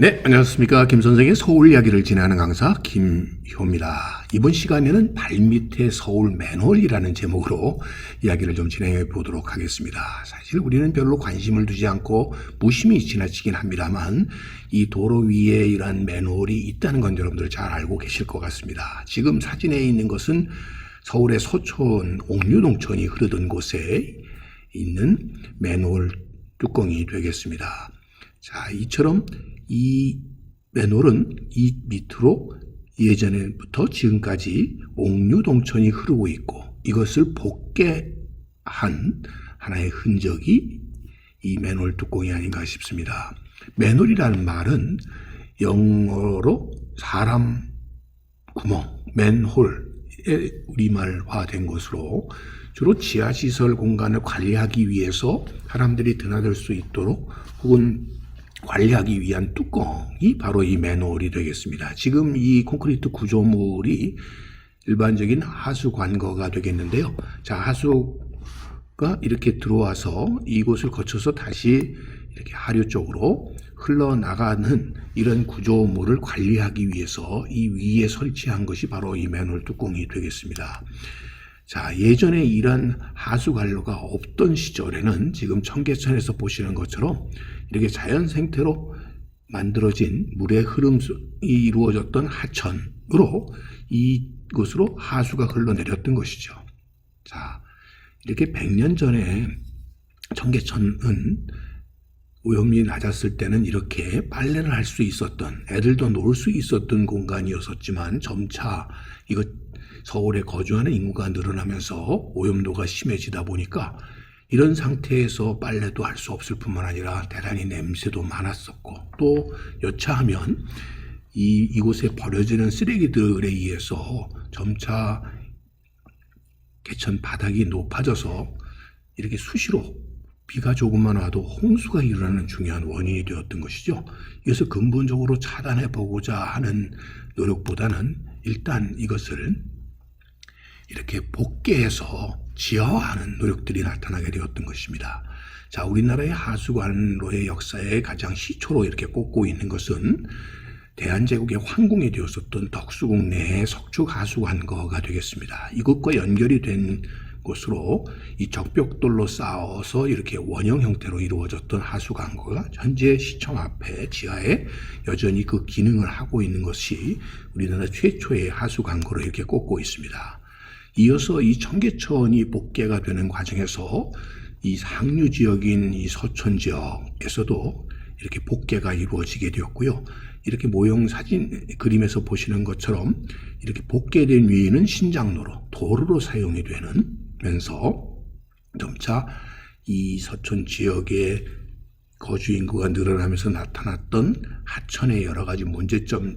네, 안녕하십니까. 김 선생의 서울 이야기를 진행하는 강사 김효입니다. 이번 시간에는 발밑에 서울 맨홀이라는 제목으로 이야기를 좀 진행해 보도록 하겠습니다. 사실 우리는 별로 관심을 두지 않고 무심히 지나치긴 합니다만 이 도로 위에 이러한 맨홀이 있다는 건 여러분들 잘 알고 계실 것 같습니다. 지금 사진에 있는 것은 서울의 서촌 옥류동천이 흐르던 곳에 있는 맨홀 뚜껑이 되겠습니다. 자, 이처럼 이 맨홀은 이 밑으로 예전부터 지금까지 옥류동천이 흐르고 있고 이것을 복개한 하나의 흔적이 이 맨홀 뚜껑이 아닌가 싶습니다. 맨홀이라는 말은 영어로 사람 구멍, 맨홀의 우리말화된 것으로 주로 지하시설 공간을 관리하기 위해서 사람들이 드나들 수 있도록 혹은 관리하기 위한 뚜껑이 바로 이 맨홀이 되겠습니다. 지금 이 콘크리트 구조물이 일반적인 하수 관거가 되겠는데요. 자, 하수가 이렇게 들어와서 이곳을 거쳐서 다시 이렇게 하류 쪽으로 흘러나가는 이런 구조물을 관리하기 위해서 이 위에 설치한 것이 바로 이 맨홀 뚜껑이 되겠습니다. 자, 예전에 이런 하수 관로가 없던 시절에는 지금 청계천에서 보시는 것처럼 이렇게 자연 생태로 만들어진 물의 흐름이 이루어졌던 하천으로 이곳으로 하수가 흘러내렸던 것이죠. 자, 이렇게 100년 전에 청계천은 오염이 낮았을 때는 이렇게 빨래를 할 수 있었던, 애들도 놀 수 있었던 공간이었지만 점차 이거 서울에 거주하는 인구가 늘어나면서 오염도가 심해지다 보니까 이런 상태에서 빨래도 할 수 없을 뿐만 아니라 대단히 냄새도 많았었고 또 여차하면 이곳에 버려지는 쓰레기들에 의해서 점차 개천 바닥이 높아져서 이렇게 수시로 비가 조금만 와도 홍수가 일어나는 중요한 원인이 되었던 것이죠. 이것을 근본적으로 차단해 보고자 하는 노력보다는 일단 이것을 이렇게 복개해서 지하화하는 노력들이 나타나게 되었던 것입니다. 자, 우리나라의 하수관로의 역사에 가장 시초로 이렇게 꼽고 있는 것은 대한제국의 황궁이 되었었던 덕수궁 내의 석축하수관거가 되겠습니다. 이것과 연결이 된 곳으로 이 적벽돌로 쌓아서 이렇게 원형 형태로 이루어졌던 하수관거가 현재 시청 앞에 지하에 여전히 그 기능을 하고 있는 것이 우리나라 최초의 하수관거로 이렇게 꼽고 있습니다. 이어서 이 청계천이 복개가 되는 과정에서 이 상류 지역인 이 서촌 지역에서도 이렇게 복개가 이루어지게 되었고요. 이렇게 모형 사진 그림에서 보시는 것처럼 이렇게 복개된 위에는 신장로로 도로로 사용이 되면서 점차 이 서촌 지역의 거주 인구가 늘어나면서 나타났던 하천의 여러 가지 문제점을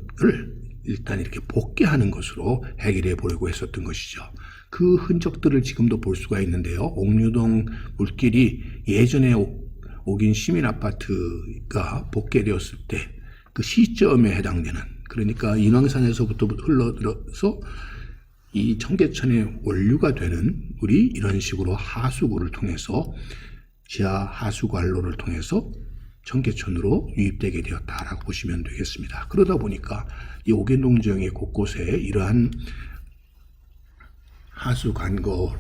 일단 이렇게 복개하는 것으로 해결해 보려고 했었던 것이죠. 그 흔적들을 지금도 볼 수가 있는데요. 옥류동 물길이 예전에 옥인 시민아파트가 복개되었을 때 그 시점에 해당되는, 그러니까 인왕산에서부터 흘러들어서 이 청계천의 원류가 되는 물이 이런 식으로 하수구를 통해서 지하 하수관로를 통해서 청계천으로 유입되게 되었다라고 보시면 되겠습니다. 그러다 보니까 이 옥인동 지역의 곳곳에 이러한 하수관거를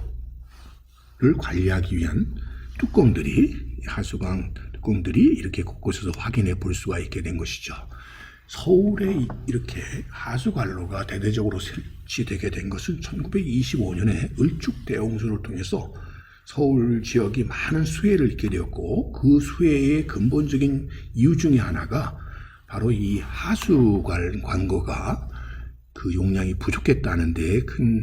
관리하기 위한 뚜껑들이, 하수관 뚜껑들이 이렇게 곳곳에서 확인해 볼 수가 있게 된 것이죠. 서울에 이렇게 하수관로가 대대적으로 설치되게 된 것은 1925년에 을죽대홍수를 통해서 서울 지역이 많은 수해를 입게 되었고 그 수해의 근본적인 이유 중에 하나가 바로 이 하수관거가 그 용량이 부족했다는 데 큰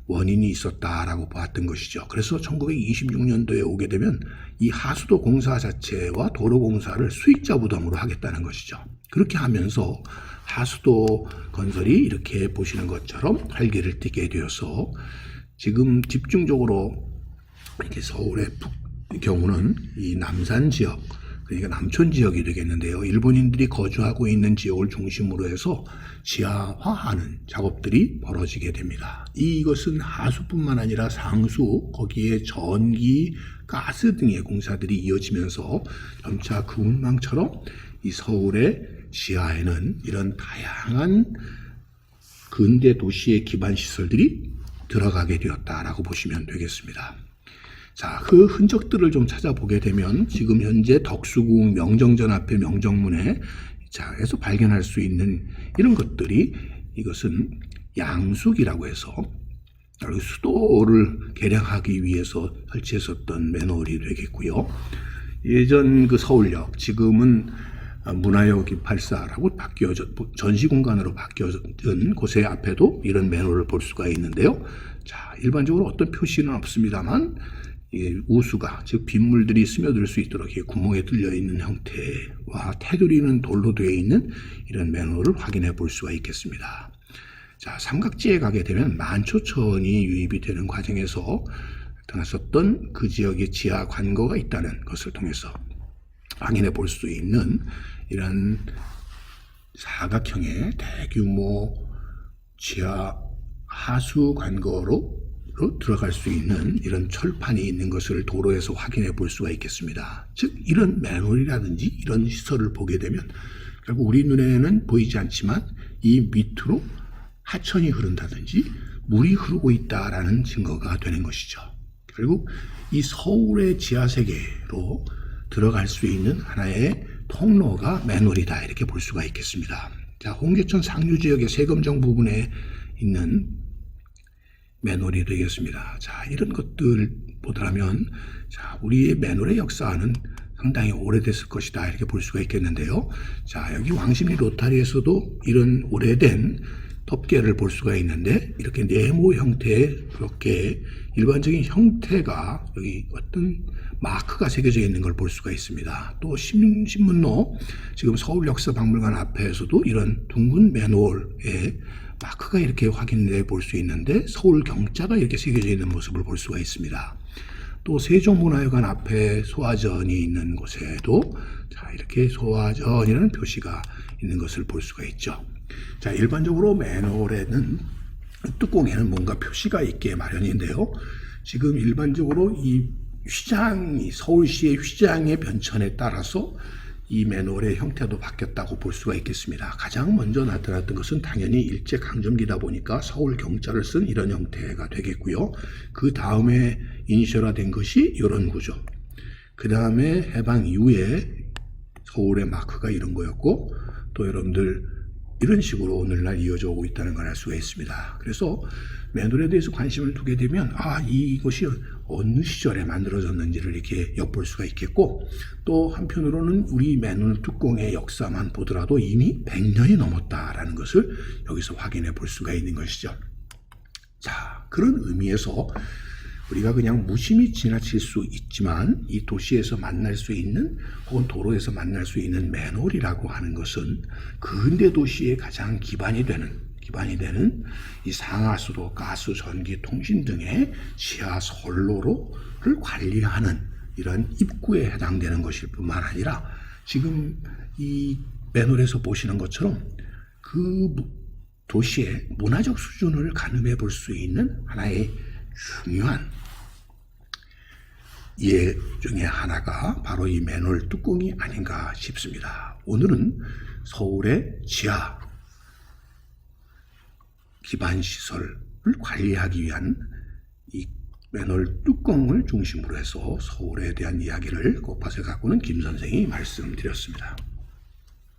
원인이 있었다라고 봤던 것이죠. 그래서 1926년도에 오게 되면 이 하수도 공사 자체와 도로 공사를 수익자 부담으로 하겠다는 것이죠. 그렇게 하면서 하수도 건설이 이렇게 보시는 것처럼 활기를 띠게 되어서 지금 집중적으로 이렇게 서울의 경우는 이 남산 지역, 그러니까 남촌 지역이 되겠는데요. 일본인들이 거주하고 있는 지역을 중심으로 해서 지하화하는 작업들이 벌어지게 됩니다. 이것은 하수뿐만 아니라 상수, 거기에 전기, 가스 등의 공사들이 이어지면서 점차 그물망처럼 이 서울의 지하에는 이런 다양한 근대 도시의 기반 시설들이 들어가게 되었다라고 보시면 되겠습니다. 자, 그 흔적들을 좀 찾아보게 되면 지금 현재 덕수궁 명정전 앞에 명정문에 자에서 발견할 수 있는 이런 것들이 이것은 양숙이라고 해서 수도를 개량하기 위해서 설치했었던 맨홀이 되겠고요. 예전 그 서울역, 지금은 문화역 284라고 전시공간으로 바뀌어진 곳의 앞에도 이런 맨홀을 볼 수가 있는데요. 자, 일반적으로 어떤 표시는 없습니다만 우수가, 즉 빗물들이 스며들 수 있도록 구멍에 뚫려 있는 형태와 테두리는 돌로 되어 있는 이런 맨홀을 확인해 볼 수가 있겠습니다. 자, 삼각지에 가게 되면 만초천이 유입이 되는 과정에서 나타났었던 그 지역의 지하 관거가 있다는 것을 통해서 확인해 볼 수 있는 이런 사각형의 대규모 지하 하수 관거로 들어갈 수 있는 이런 철판이 있는 것을 도로에서 확인해 볼 수가 있겠습니다. 즉 이런 맨홀이라든지 이런 시설을 보게 되면 결국 우리 눈에는 보이지 않지만 이 밑으로 하천이 흐른다든지 물이 흐르고 있다라는 증거가 되는 것이죠. 결국 이 서울의 지하세계로 들어갈 수 있는 하나의 통로가 맨홀이다, 이렇게 볼 수가 있겠습니다. 자, 홍계천 상류지역의 세금정 부분에 있는 맨홀이 되겠습니다. 자, 이런 것들 보더라면 자, 우리의 맨홀의 역사는 상당히 오래됐을 것이다, 이렇게 볼 수가 있겠는데요. 자, 여기 왕십리 로타리에서도 이런 오래된 덮개를 볼 수가 있는데 이렇게 네모 형태의 덮개, 일반적인 형태가 여기 어떤 마크가 새겨져 있는 걸 볼 수가 있습니다. 또 신문로, 지금 서울역사박물관 앞에서도 이런 둥근 맨홀에 마크가 이렇게 확인해 볼 수 있는데 서울 경자가 이렇게 새겨져 있는 모습을 볼 수가 있습니다. 또 세종문화회관 앞에 소화전이 있는 곳에도 자, 이렇게 소화전이라는 표시가 있는 것을 볼 수가 있죠. 자, 일반적으로 맨홀에는 뚜껑에는 뭔가 표시가 있게 마련인데요. 지금 일반적으로 이 휘장이, 서울시의 휘장의 변천에 따라서 이 맨홀의 형태도 바뀌었다고 볼 수가 있겠습니다. 가장 먼저 나타났던 것은 당연히 일제강점기다 보니까 서울 경자를 쓴 이런 형태가 되겠고요. 그 다음에 이니셜화된 것이 이런 구조. 그 다음에 해방 이후에 서울의 마크가 이런 거였고, 또 여러분들 이런 식으로 오늘날 이어져 오고 있다는 걸 알 수가 있습니다. 그래서 맨홀에 대해서 관심을 두게 되면 이것이 어느 시절에 만들어졌는지를 이렇게 엿볼 수가 있겠고, 또 한편으로는 우리 맨홀 뚜껑의 역사만 보더라도 이미 100년이 넘었다라는 것을 여기서 확인해 볼 수가 있는 것이죠. 자, 그런 의미에서 우리가 그냥 무심히 지나칠 수 있지만 이 도시에서 만날 수 있는, 혹은 도로에서 만날 수 있는 맨홀이라고 하는 것은 근대 도시의 가장 기반이 되는 이 상하수도, 가스, 전기, 통신 등의 지하 선로를 관리하는 이런 입구에 해당되는 것일 뿐만 아니라 지금 이 맨홀에서 보시는 것처럼 그 도시의 문화적 수준을 가늠해 볼 수 있는 하나의 중요한 예 중에 하나가 바로 이 맨홀 뚜껑이 아닌가 싶습니다. 오늘은 서울의 지하 기반 시설을 관리하기 위한 이 맨홀 뚜껑을 중심으로 해서 서울에 대한 이야기를 꽃밭을 가꾸는 김 선생이 말씀드렸습니다.